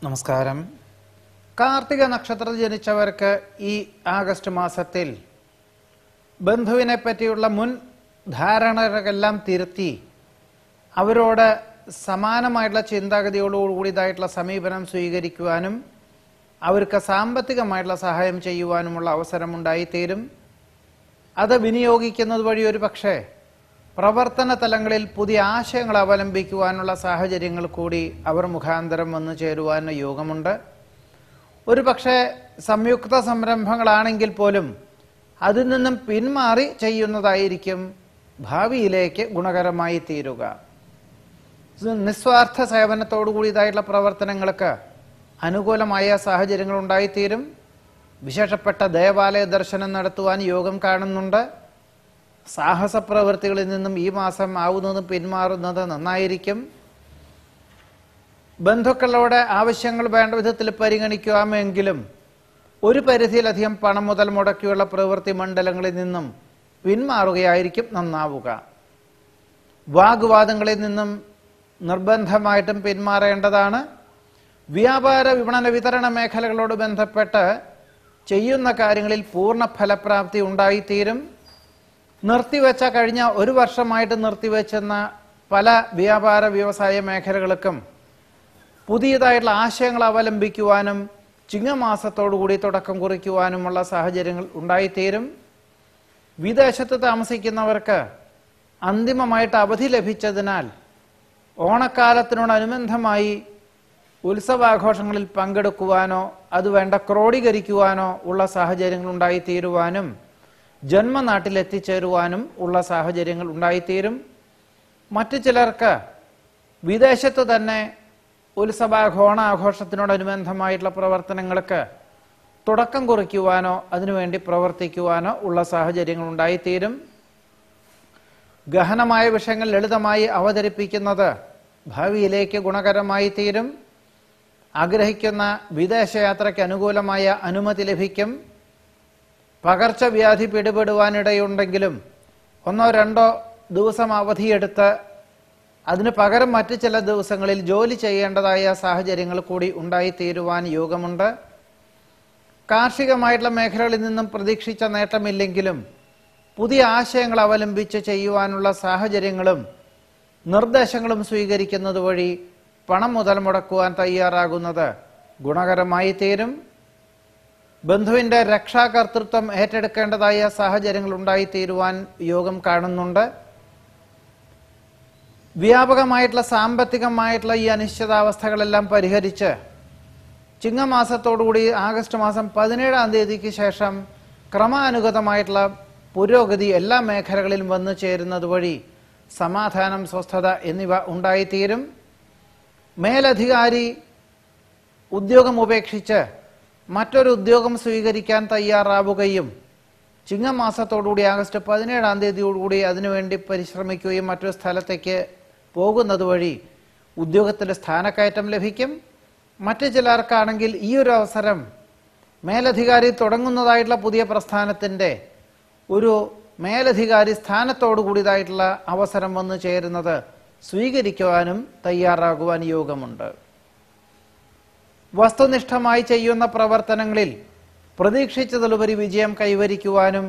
നമസ്കാരം. കാർത്തിക നക്ഷത്രത്തിൽ ജനിച്ചവർക്ക് ഈ ആഗസ്റ്റ് മാസത്തിൽ ബന്ധുവിനെ പറ്റിയുള്ള മുൻ ധാരണകളെല്ലാം തിരുത്തി അവരോട് സമാനമായിട്ടുള്ള ചിന്താഗതിയോടുകൂടിയതായിട്ടുള്ള സമീപനം സ്വീകരിക്കുവാനും അവർക്ക് സാമ്പത്തികമായിട്ടുള്ള സഹായം ചെയ്യുവാനുമുള്ള അവസരമുണ്ടായിത്തീരും. അത് വിനിയോഗിക്കുന്നത് വഴി ഒരു പക്ഷേ പ്രവർത്തന തലങ്ങളിൽ പുതിയ ആശയങ്ങൾ അവലംബിക്കുവാനുള്ള സാഹചര്യങ്ങൾ കൂടി അവർ മുഖാന്തരം വന്നു ചേരുവാനുള്ള യോഗമുണ്ട്. ഒരു പക്ഷേ സംയുക്ത സംരംഭങ്ങളാണെങ്കിൽ പോലും അതിൽ നിന്നും പിന്മാറി ചെയ്യുന്നതായിരിക്കും ഭാവിയിലേക്ക് ഗുണകരമായി തീരുക. നിസ്വാർത്ഥ സേവനത്തോടു കൂടിയതായിട്ടുള്ള പ്രവർത്തനങ്ങൾക്ക് അനുകൂലമായ സാഹചര്യങ്ങൾ ഉണ്ടായിത്തീരും. വിശേഷപ്പെട്ട ദേവാലയ ദർശനം നടത്തുവാൻ യോഗം കാണുന്നുണ്ട്. സാഹസ പ്രവൃത്തികളിൽ നിന്നും ഈ മാസം ആവുന്നതും പിന്മാറുന്നത് നന്നായിരിക്കും. ബന്ധുക്കളോട് ആവശ്യങ്ങൾ വേണ്ട വിധത്തിൽ പരിഗണിക്കാമെങ്കിലും ഒരു പരിധിയിലധികം പണം മുതൽ മുടക്കിയുള്ള പ്രവൃത്തി മണ്ഡലങ്ങളിൽ നിന്നും പിന്മാറുകയായിരിക്കും നന്നാവുക. വാഗ്വാദങ്ങളിൽ നിന്നും നിർബന്ധമായിട്ടും പിന്മാറേണ്ടതാണ്. വ്യാപാര വിപണന വിതരണ മേഖലകളോട് ബന്ധപ്പെട്ട് ചെയ്യുന്ന കാര്യങ്ങളിൽ പൂർണ്ണ ഫലപ്രാപ്തി ഉണ്ടായിത്തീരും. നിർത്തിവെച്ച കഴിഞ്ഞ ഒരു വർഷമായിട്ട് നിർത്തിവെച്ചെന്ന പല വ്യാപാര വ്യവസായ മേഖലകൾക്കും പുതിയതായിട്ടുള്ള ആശയങ്ങൾ അവലംബിക്കുവാനും ചിങ്ങമാസത്തോടുകൂടി തുടക്കം കുറിക്കുവാനുമുള്ള സാഹചര്യങ്ങൾ ഉണ്ടായിത്തീരും. വിദേശത്ത് താമസിക്കുന്നവർക്ക് അന്തിമമായിട്ട് അവധി ലഭിച്ചതിനാൽ ഓണക്കാലത്തിനോടനുബന്ധമായി ഉത്സവാഘോഷങ്ങളിൽ പങ്കെടുക്കുവാനോ അതുവേണ്ട ക്രോഡീകരിക്കുവാനോ ഉള്ള സാഹചര്യങ്ങൾ ഉണ്ടായിത്തീരുവാനും ജന്മനാട്ടിൽ എത്തിച്ചേരുവാനും ഉള്ള സാഹചര്യങ്ങൾ ഉണ്ടായിത്തീരും. മറ്റു ചിലർക്ക് വിദേശത്ത് തന്നെ ഓണാഘോഷത്തിനോടനുബന്ധമായിട്ടുള്ള പ്രവർത്തനങ്ങൾക്ക് തുടക്കം കുറിക്കുവാനോ അതിനുവേണ്ടി പ്രവർത്തിക്കുവാനോ ഉള്ള സാഹചര്യങ്ങൾ ഉണ്ടായിത്തീരും. ഗഹനമായ വിഷയങ്ങൾ ലളിതമായി അവതരിപ്പിക്കുന്നത് ഭാവിയിലേക്ക് ഗുണകരമായി തീരും. ആഗ്രഹിക്കുന്ന വിദേശയാത്രയ്ക്ക് അനുകൂലമായ അനുമതി ലഭിക്കും. പകർച്ചവ്യാധി പിടിപെടുവാനിടയുണ്ടെങ്കിലും 1-2 ദിവസം അവധിയെടുത്ത് അതിന് പകരം മറ്റു ചില ദിവസങ്ങളിൽ ജോലി ചെയ്യേണ്ടതായ സാഹചര്യങ്ങൾ കൂടി ഉണ്ടായിത്തീരുവാൻ യോഗമുണ്ട്. കാർഷികമായിട്ടുള്ള മേഖലകളിൽ നിന്നും പ്രതീക്ഷിച്ച നേട്ടമില്ലെങ്കിലും പുതിയ ആശയങ്ങൾ അവലംബിച്ച് ചെയ്യുവാനുള്ള സാഹചര്യങ്ങളും നിർദ്ദേശങ്ങളും സ്വീകരിക്കുന്നത് വഴി പണം മുതൽ മുടക്കുവാൻ തയ്യാറാകുന്നത് ഗുണകരമായി തീരും. ബന്ധുവിന്റെ രക്ഷാകർതൃത്വം ഏറ്റെടുക്കേണ്ടതായ സാഹചര്യങ്ങൾ ഉണ്ടായിത്തീരുവാൻ യോഗം കാണുന്നുണ്ട്. വ്യാപകമായിട്ടുള്ള സാമ്പത്തികമായിട്ടുള്ള ഈ അനിശ്ചിതാവസ്ഥകളെല്ലാം പരിഹരിച്ച് ചിങ്ങമാസത്തോടുകൂടി ആഗസ്റ്റ് മാസം 17-ാം തീയതിക്ക് ശേഷം ക്രമാനുഗതമായിട്ടുള്ള പുരോഗതി എല്ലാ മേഖലകളിലും വന്നു ചേരുന്നത് വഴി സമാധാനം, സ്വസ്ഥത എന്നിവ ഉണ്ടായിത്തീരും. മേലധികാരി ഉദ്യോഗം ഉപേക്ഷിച്ച് മറ്റൊരു ഉദ്യോഗം സ്വീകരിക്കാൻ തയ്യാറാവുകയും ചിങ്ങമാസത്തോടുകൂടി ആഗസ്റ്റ് 17-ാം തീയതിയോടുകൂടി അതിനുവേണ്ടി പരിശ്രമിക്കുകയും മറ്റൊരു സ്ഥലത്തേക്ക് പോകുന്നത് വഴി ഉദ്യോഗത്തിൻ്റെ സ്ഥാനക്കയറ്റം ലഭിക്കും. മറ്റു ചിലർക്കാണെങ്കിൽ ഈ ഒരു അവസരം മേലധികാരി തുടങ്ങുന്നതായിട്ടുള്ള പുതിയ പ്രസ്ഥാനത്തിൻ്റെ ഒരു മേലധികാരി സ്ഥാനത്തോടു കൂടിയതായിട്ടുള്ള അവസരം വന്നു ചേരുന്നത് സ്വീകരിക്കുവാനും തയ്യാറാകുവാൻ യോഗമുണ്ട്. വസ്തുനിഷ്ഠമായി ചെയ്യുന്ന പ്രവർത്തനങ്ങളിൽ പ്രതീക്ഷിച്ചതിലുപരി വിജയം കൈവരിക്കുവാനും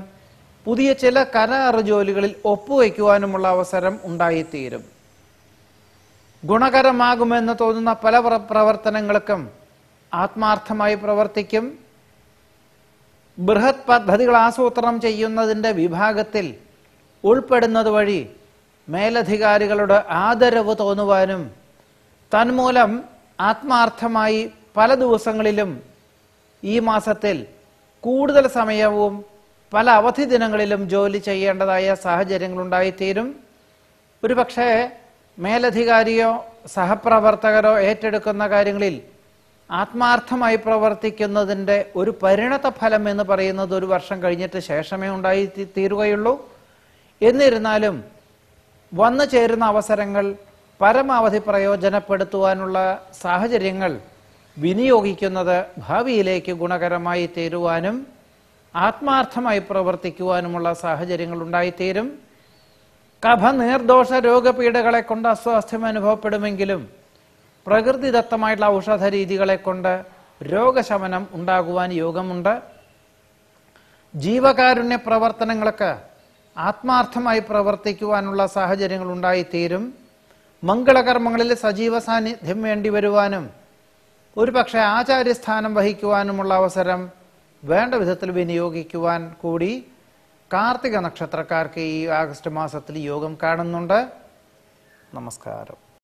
പുതിയ ചില കരാർ ജോലികളിൽ ഒപ്പുവയ്ക്കുവാനുമുള്ള അവസരം ഉണ്ടായിത്തീരും. ഗുണകരമാകുമെന്ന് തോന്നുന്ന പല പ്രവർത്തനങ്ങൾക്കും ആത്മാർത്ഥമായി പ്രവർത്തിക്കും. ബൃഹത് പദ്ധതികൾ ആസൂത്രണം ചെയ്യുന്നതിൻ്റെ വിഭാഗത്തിൽ ഉൾപ്പെടുന്നത് വഴി മേലധികാരികളുടെ ആദരവ് തോന്നുവാനും തന്മൂലം ആത്മാർത്ഥമായി പല ദിവസങ്ങളിലും ഈ മാസത്തിൽ കൂടുതൽ സമയവും പല അവധി ദിനങ്ങളിലും ജോലി ചെയ്യേണ്ടതായ സാഹചര്യങ്ങൾ ഉണ്ടായിത്തീരും. ഒരുപക്ഷെ മേലധികാരിയോ സഹപ്രവർത്തകരോ ഏറ്റെടുക്കുന്ന കാര്യങ്ങളിൽ ആത്മാർത്ഥമായി പ്രവർത്തിക്കുന്നതിൻ്റെ ഒരു പരിണത ഫലം എന്ന് പറയുന്നത് 1 വർഷം കഴിഞ്ഞിട്ട് ശേഷമേ ഉണ്ടായി തീരുകയുള്ളൂ. എന്നിരുന്നാലും വന്നു ചേരുന്ന അവസരങ്ങൾ പരമാവധി പ്രയോജനപ്പെടുത്തുവാനുള്ള സാഹചര്യങ്ങൾ വിനിയോഗിക്കുന്നത് ഭാവിയിലേക്ക് ഗുണകരമായി തീരുവാനും ആത്മാർത്ഥമായി പ്രവർത്തിക്കുവാനുമുള്ള സാഹചര്യങ്ങൾ ഉണ്ടായിത്തീരും. കഫ നീർദോഷ രോഗപീഠകളെ കൊണ്ട് അസ്വാസ്ഥ്യം അനുഭവപ്പെടുമെങ്കിലും പ്രകൃതിദത്തമായിട്ടുള്ള ഔഷധ രീതികളെ കൊണ്ട് രോഗശമനം ഉണ്ടാകുവാൻ യോഗമുണ്ട്. ജീവകാരുണ്യ പ്രവർത്തനങ്ങൾക്ക് ആത്മാർത്ഥമായി പ്രവർത്തിക്കുവാനുള്ള സാഹചര്യങ്ങൾ ഉണ്ടായിത്തീരും. മംഗളകർമ്മങ്ങളിൽ സജീവ സാന്നിധ്യം വേണ്ടി വരുവാനും ഒരുപക്ഷെ ആചാര്യസ്ഥാനം വഹിക്കുവാനുമുള്ള അവസരം വേണ്ട വിധത്തിൽ വിനിയോഗിക്കുവാൻ കൂടി കാർത്തിക നക്ഷത്രക്കാർക്ക് ഈ ആഗസ്റ്റ് മാസത്തിൽ യോഗം കാണുന്നുണ്ട്. നമസ്കാരം.